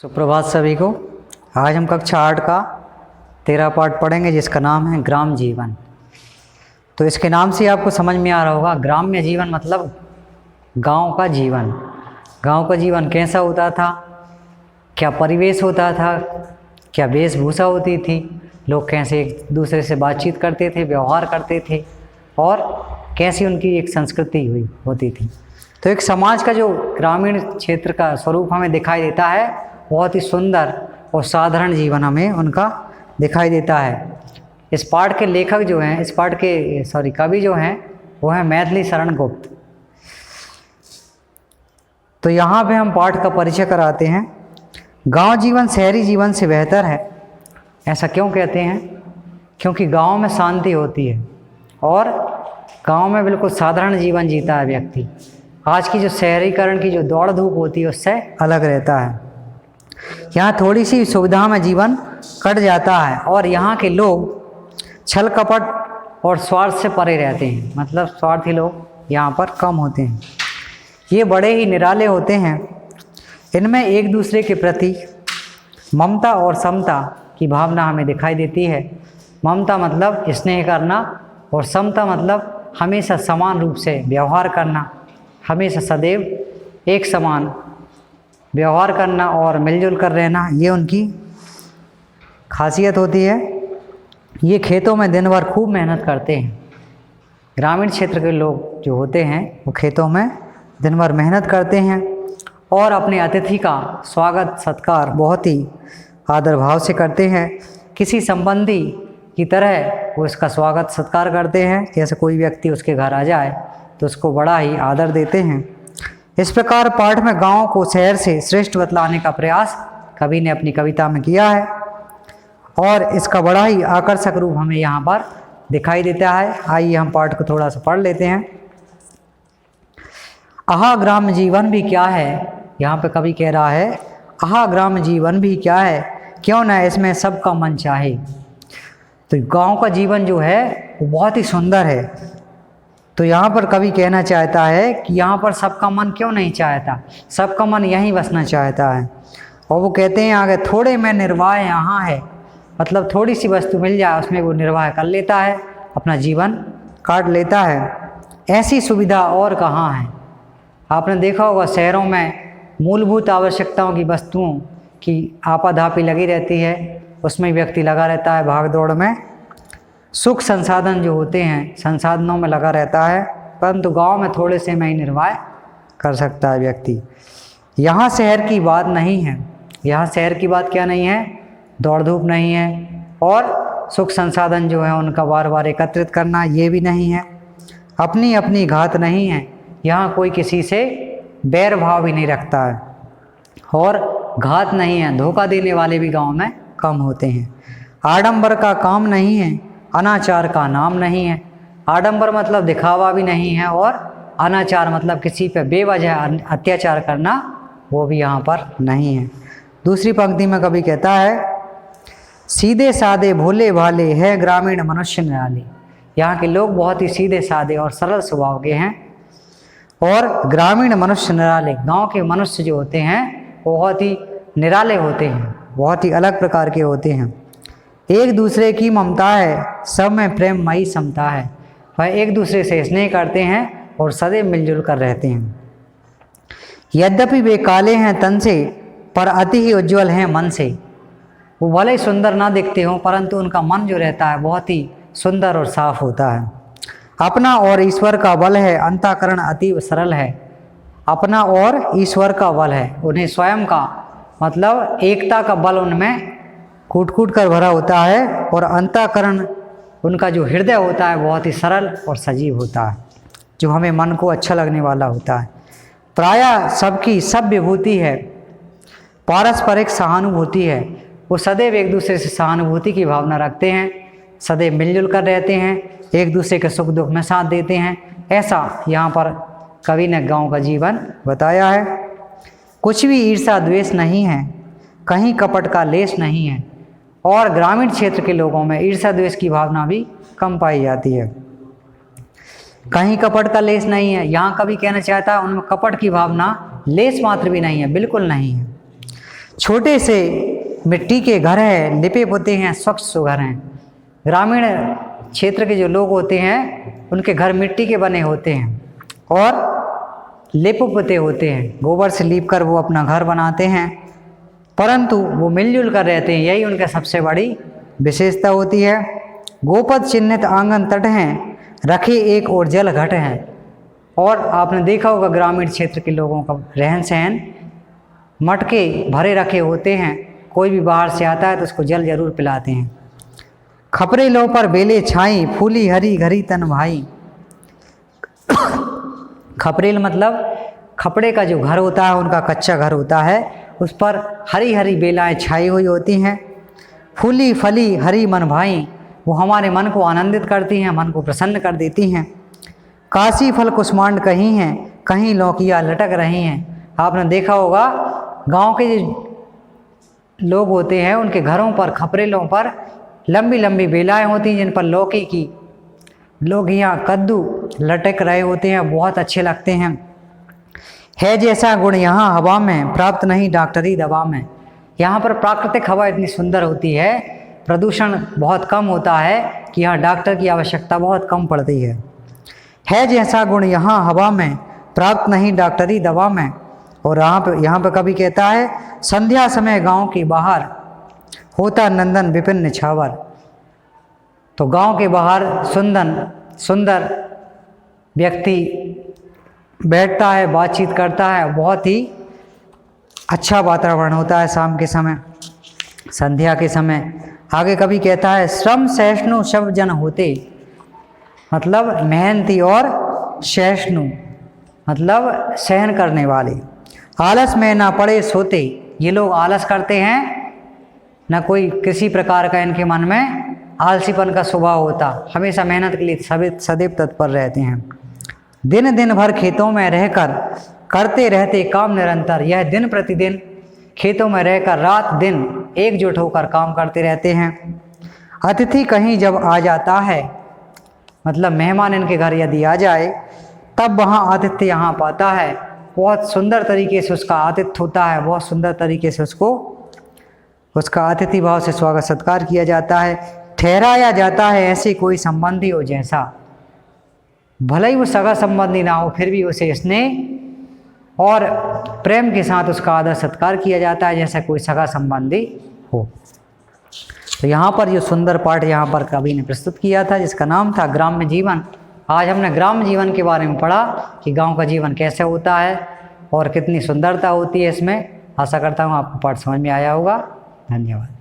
सुप्रभात सभी को। आज हम कक्षा 8 का 13 पाठ पढ़ेंगे जिसका नाम है ग्राम जीवन। तो इसके नाम से आपको समझ में आ रहा होगा, ग्राम्य जीवन मतलब गांव का जीवन। गांव का जीवन कैसा होता था, क्या परिवेश होता था, क्या वेशभूषा होती थी, लोग कैसे एक दूसरे से बातचीत करते थे, व्यवहार करते थे और कैसी उनकी एक संस्कृति होती थी। तो एक समाज का जो ग्रामीण क्षेत्र का स्वरूप हमें दिखाई देता है, बहुत ही सुंदर और साधारण जीवन हमें उनका दिखाई देता है। इस पाठ के लेखक जो हैं, इस पाठ के कवि जो हैं वो हैं मैथिली शरण गुप्त। तो यहाँ पे हम पाठ का परिचय कराते हैं। गांव जीवन शहरी जीवन से बेहतर है। ऐसा क्यों कहते हैं? क्योंकि गांव में शांति होती है और गांव में बिल्कुल साधारण जीवन जीता है व्यक्ति। आज की जो शहरीकरण की जो दौड़ धूप होती है उससे अलग रहता है। यहाँ थोड़ी सी सुविधा में जीवन कट जाता है और यहाँ के लोग छल कपट और स्वार्थ से परे रहते हैं, मतलब स्वार्थी लोग यहाँ पर कम होते हैं। ये बड़े ही निराले होते हैं। इनमें एक दूसरे के प्रति ममता और समता की भावना हमें दिखाई देती है। ममता मतलब स्नेह करना और समता मतलब हमेशा समान रूप से व्यवहार करना, हमेशा सदैव एक समान व्यवहार करना और मिलजुल कर रहना, ये उनकी खासियत होती है। ये खेतों में दिन भर खूब मेहनत करते हैं। ग्रामीण क्षेत्र के लोग जो होते हैं वो खेतों में दिन भर मेहनत करते हैं और अपने अतिथि का स्वागत सत्कार बहुत ही आदर भाव से करते हैं। किसी संबंधी की तरह वो इसका स्वागत सत्कार करते हैं। जैसे कोई व्यक्ति उसके घर आ जाए तो उसको बड़ा ही आदर देते हैं। इस प्रकार पाठ में गांव को शहर से श्रेष्ठ बतलाने का प्रयास कवि ने अपनी कविता में किया है और इसका बड़ा ही आकर्षक रूप हमें यहाँ पर दिखाई देता है। आइए हम पाठ को थोड़ा सा पढ़ लेते हैं। आहा ग्राम जीवन भी क्या है, यहाँ पे कवि कह रहा है आहा ग्राम जीवन भी क्या है, क्यों ना इसमें सबका मन चाहे। तो गांव का जीवन जो है वो बहुत ही सुंदर है। तो यहाँ पर कवि कहना चाहता है कि यहाँ पर सबका मन क्यों नहीं चाहता, सबका मन यहीं बसना चाहता है। और वो कहते हैं आगे, थोड़े में निर्वाह यहाँ है, मतलब थोड़ी सी वस्तु मिल जाए उसमें वो निर्वाह कर लेता है, अपना जीवन काट लेता है। ऐसी सुविधा और कहाँ है। आपने देखा होगा शहरों में मूलभूत आवश्यकताओं की वस्तुओं की आपाधापी लगी रहती है, उसमें व्यक्ति लगा रहता है भाग दौड़ में। सुख संसाधन जो होते हैं संसाधनों में लगा रहता है, परंतु गांव में थोड़े से में ही निर्वाह कर सकता है व्यक्ति। यहाँ शहर की बात नहीं है। यहाँ शहर की बात क्या नहीं है, दौड़ धूप नहीं है और सुख संसाधन जो है उनका बार बार एकत्रित करना ये भी नहीं है। अपनी अपनी घात नहीं है। यहाँ कोई किसी से बैर भाव भी नहीं रखता है और घात नहीं है। धोखा देने वाले भी गाँव में कम होते हैं। आडंबर का काम नहीं है, अनाचार का नाम नहीं है। आडंबर मतलब दिखावा भी नहीं है और अनाचार मतलब किसी पे बेवजह अत्याचार करना, वो भी यहाँ पर नहीं है। दूसरी पंक्ति में कवि कहता है, सीधे साधे भोले भाले है ग्रामीण मनुष्य निराले। यहाँ के लोग बहुत ही सीधे साधे और सरल स्वभाव के हैं और ग्रामीण मनुष्य निराले, गाँव के मनुष्य जो होते हैं वो बहुत ही निराले होते हैं, बहुत ही अलग प्रकार के होते हैं। एक दूसरे की ममता है, सब में प्रेममयी समता है। वह एक दूसरे से स्नेह करते हैं और सदैव मिलजुल कर रहते हैं। यद्यपि वे काले हैं तन से, पर अति ही उज्ज्वल हैं मन से। वो भले ही सुंदर ना दिखते हों, परंतु उनका मन जो रहता है बहुत ही सुंदर और साफ होता है। अपना और ईश्वर का बल है, अंतःकरण अति सरल है। अपना और ईश्वर का बल है, उन्हें स्वयं का मतलब एकता का बल उनमें कूट कूट कर भरा होता है और अंतःकरण उनका जो हृदय होता है बहुत ही सरल और सजीव होता है, जो हमें मन को अच्छा लगने वाला होता है। प्रायः सबकी सब विभूति है, पारस्परिक सहानुभूति है। वो सदैव एक दूसरे से सहानुभूति की भावना रखते हैं, सदैव मिलजुल कर रहते हैं, एक दूसरे के सुख दुख में साथ देते हैं। ऐसा यहाँ पर कवि ने गाँव का जीवन बताया है। कुछ भी ईर्षा द्वेष नहीं है, कहीं कपट का लेश नहीं है और ग्रामीण क्षेत्र के लोगों में ईर्षा द्वेष की भावना भी कम पाई जाती है। कहीं कपट का लेश नहीं है। यहाँ कभी कहना चाहता है उनमें कपट की भावना लेश मात्र भी नहीं है, बिल्कुल नहीं है। छोटे से मिट्टी के घर हैं, लिपे पोते हैं, स्वच्छ सुघर हैं। ग्रामीण क्षेत्र के जो लोग होते हैं उनके घर मिट्टी के बने होते हैं और लिपे पोते होते हैं, गोबर से लीप कर वो अपना घर बनाते हैं, परंतु वो मिलजुल कर रहते हैं, यही उनका सबसे बड़ी विशेषता होती है। गोपद चिन्हित आंगन तट हैं, रखे एक और जल घट हैं। और आपने देखा होगा ग्रामीण क्षेत्र के लोगों का रहन सहन, मटके भरे रखे होते हैं, कोई भी बाहर से आता है तो उसको जल जरूर पिलाते हैं। खपरे लो पर बेले छाई, फूली हरी घरी तन भाई। खपरेल मतलब खपड़े का जो घर होता है, उनका कच्चा घर होता है, उस पर हरी हरी बेलाएं छाई हुई होती हैं। फूली फली हरी मन भाई, वो हमारे मन को आनंदित करती हैं, मन को प्रसन्न कर देती हैं। काशी फल कुष्मांड कहीं हैं, कहीं लौकियाँ लटक रही हैं। आपने देखा होगा गांव के जो लोग होते हैं उनके घरों पर, खपरेलों पर लंबी लंबी बेलाएं होती हैं जिन पर लौकी की लौकियाँ, कद्दू लटक रहे होते हैं, बहुत अच्छे लगते हैं। है जैसा गुण यहाँ हवा में, प्राप्त नहीं डॉक्टरी दवा में। यहाँ पर प्राकृतिक हवा इतनी सुंदर होती है, प्रदूषण बहुत कम होता है कि यहाँ डॉक्टर की आवश्यकता बहुत कम पड़ती है जैसा गुण यहाँ हवा में, प्राप्त नहीं डॉक्टरी दवा में। और यहाँ पे कभी कहता है, संध्या समय गांव के बाहर होता नंदन विपिन निछावर। तो गांव के बाहर सुंदर व्यक्ति बैठता है, बातचीत करता है, बहुत ही अच्छा वातावरण होता है शाम के समय, संध्या के समय। आगे कभी कहता है, श्रम सहिष्णु सब जन होते, मतलब मेहनती और सहिष्णु मतलब सहन करने वाले। आलस में ना पड़े सोते, ये लोग आलस करते हैं, न कोई किसी प्रकार का इनके मन में आलसीपन का स्वभाव होता, हमेशा मेहनत के लिए सदैव तत्पर रहते हैं। दिन दिन भर खेतों में रहकर करते रहते काम निरंतर, यह दिन प्रतिदिन खेतों में रहकर रात दिन एकजुट होकर काम करते रहते हैं। अतिथि कहीं जब आ जाता है, मतलब मेहमान इनके घर यदि आ जाए, तब वहाँ आतिथ्य यहाँ पाता है, बहुत सुंदर तरीके से उसका आतिथ्य होता है, बहुत सुंदर तरीके से उसका अतिथि भाव से स्वागत सत्कार किया जाता है। ठहराया जाता है ऐसे कोई संबंधी हो जैसा, भले ही वो सगा संबंधी ना हो, फिर भी उसे स्नेह और प्रेम के साथ उसका आदर सत्कार किया जाता है जैसा कोई सगा संबंधी हो। तो यहाँ पर जो सुंदर पाठ यहाँ पर कवि ने प्रस्तुत किया था, जिसका नाम था ग्राम्य जीवन। आज हमने ग्राम्य जीवन के बारे में पढ़ा कि गांव का जीवन कैसे होता है और कितनी सुंदरता होती है इसमें। आशा करता हूँ आपको पाठ समझ में आया होगा। धन्यवाद।